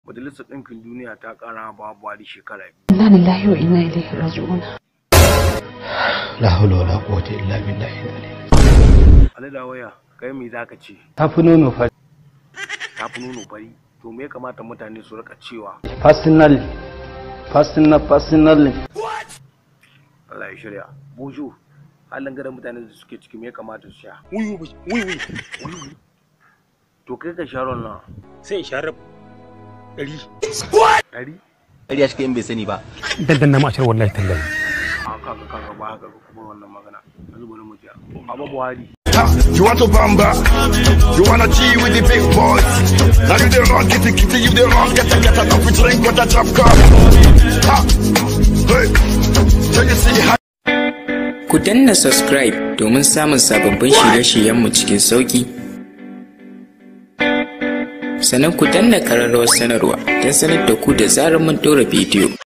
Majalisar Ɗinkin Duniya ta ƙara ba Buhari shekara 2. Inna lillahi wa inna ilaihi raji'un. La hawla wala quwwata illa billahi al-ali. Ali da waya, kai me zaka ce? Tafi nono fari. Tafi nono fari. To me ya kamata mutane su rika cewa? Personal. What? Allah ya shirya. Bojo, halin garin mutane da suke ciki me ya kamata su sha? Wuyi. To kai ka sharon nan. Sai sharar 100. What? 100? Ƙarya shi bai sani ba. Dandan na mashar wallahi tallahi. Kaga ba haka kuma wannan magana. Yanzu bari mu ji. Baba Buhari. You want to bamba? You wanna G with the big boys? Now you the wrong, kitty, you the wrong, get a coffee drink with a drop cup. Hey, so you see how. Ku danna subscribe domin samun sababbin shirye-shiryenmu cikin sauƙi. Sannan ku danna ƙararrawar sanarwa don sanar da ku da zarar mun ɗora bidiyo.